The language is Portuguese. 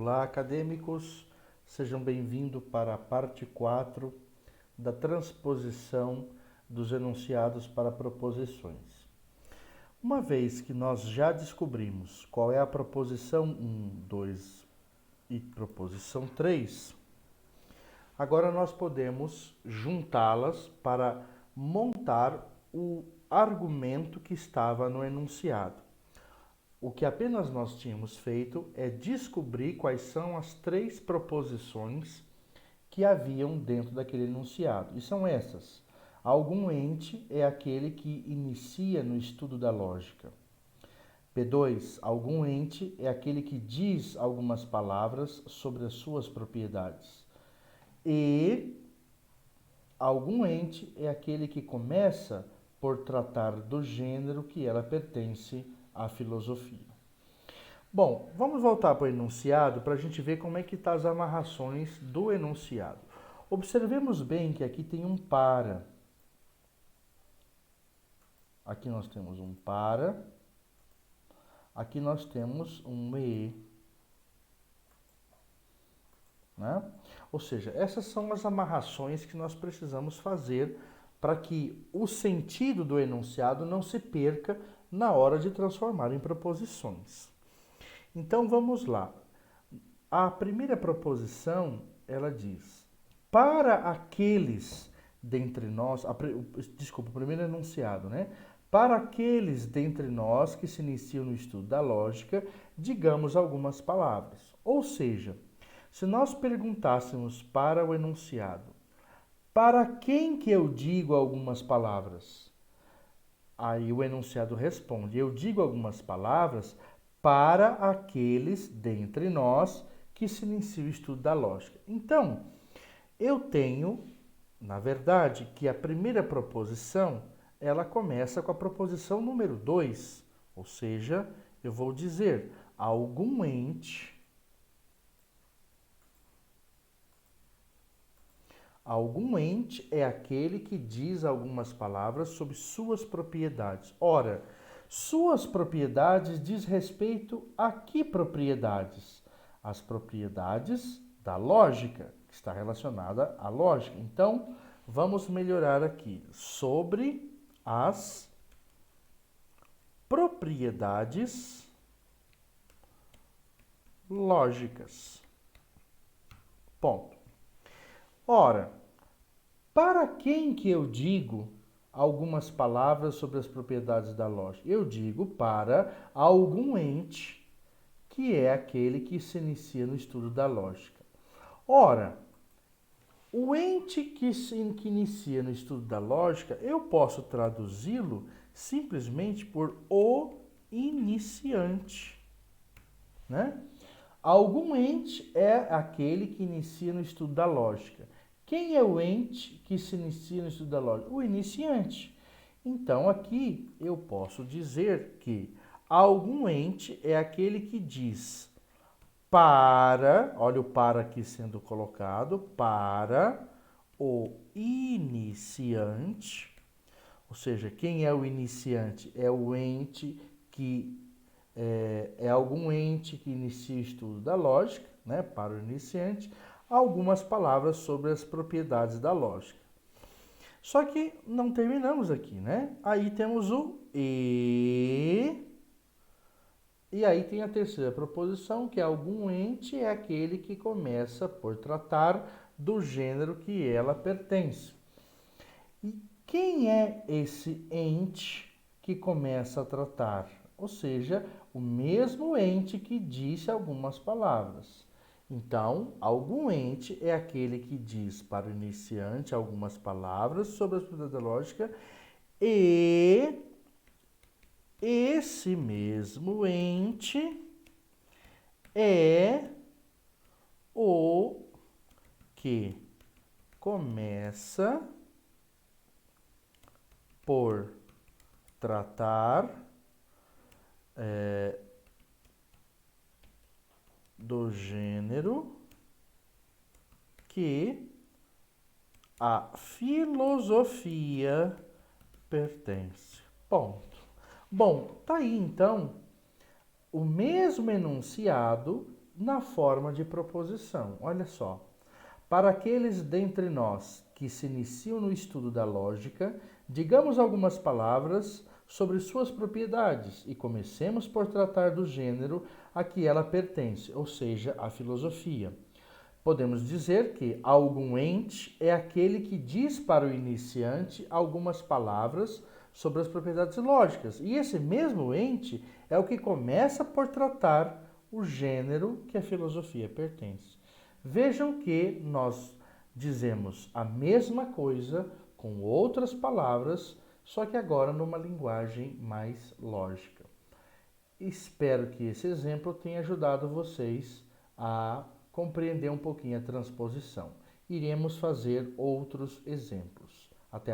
Olá, acadêmicos, sejam bem-vindos para a parte 4 da transposição dos enunciados para proposições. Uma vez que nós já descobrimos qual é a proposição 1, 2 e proposição 3, agora nós podemos juntá-las para montar o argumento que estava no enunciado. O que apenas nós tínhamos feito é descobrir quais são as 3 proposições que haviam dentro daquele enunciado. E são essas. Algum ente é aquele que inicia no estudo da lógica. P2. Algum ente é aquele que diz algumas palavras sobre as suas propriedades. E algum ente é aquele que começa por tratar do gênero que ela pertence à filosofia. Bom, vamos voltar para o enunciado para a gente ver como é que estão as amarrações do enunciado. Observemos bem que aqui tem um para. Aqui nós temos um para. Aqui nós temos um e. Né? Ou seja, essas são as amarrações que nós precisamos fazer para que o sentido do enunciado não se perca na hora de transformar em proposições. Então vamos lá. A primeira proposição, ela diz: para aqueles dentre nós, o primeiro enunciado, né? Para aqueles dentre nós que se iniciam no estudo da lógica, digamos algumas palavras. Ou seja, se nós perguntássemos para o enunciado: para quem que eu digo algumas palavras? Aí o enunciado responde: eu digo algumas palavras para aqueles dentre nós que se iniciam o estudo da lógica. Então, eu tenho, na verdade, que a primeira proposição, ela começa com a proposição número 2, ou seja, eu vou dizer algum ente. Algum ente é aquele que diz algumas palavras sobre suas propriedades. Ora, suas propriedades diz respeito a que propriedades? As propriedades da lógica, que está relacionada à lógica. Então, vamos melhorar aqui. Sobre as propriedades lógicas. Ponto. Ora, para quem que eu digo algumas palavras sobre as propriedades da lógica? Eu digo para algum ente que é aquele que se inicia no estudo da lógica. Ora, o ente que inicia no estudo da lógica, eu posso traduzi-lo simplesmente por o iniciante, né? Algum ente é aquele que inicia no estudo da lógica. Quem é o ente que se inicia no estudo da lógica? O iniciante. Então, aqui eu posso dizer que algum ente é aquele que diz para, olha o para aqui sendo colocado, para o iniciante. Ou seja, quem é o iniciante? É o ente que é algum ente que inicia o estudo da lógica, né, para o iniciante, algumas palavras sobre as propriedades da lógica. Só que não terminamos aqui, né? Aí temos o e aí tem a terceira proposição, que é algum ente é aquele que começa por tratar do gênero que ela pertence. E quem é esse ente que começa a tratar? Ou seja, o mesmo ente que disse algumas palavras. Então, algum ente é aquele que diz para o iniciante algumas palavras sobre as propriedades da lógica e esse mesmo ente é o que começa por tratar do gênero que a filosofia pertence. Ponto. Bom, tá aí então o mesmo enunciado na forma de proposição. Olha só. Para aqueles dentre nós que se iniciam no estudo da lógica, digamos algumas palavras sobre suas propriedades e comecemos por tratar do gênero a que ela pertence, ou seja, a filosofia. Podemos dizer que algum ente é aquele que diz para o iniciante algumas palavras sobre as propriedades lógicas. E esse mesmo ente é o que começa por tratar o gênero que a filosofia pertence. Vejam que nós dizemos a mesma coisa com outras palavras, só que agora numa linguagem mais lógica. Espero que esse exemplo tenha ajudado vocês a compreender um pouquinho a transposição. Iremos fazer outros exemplos.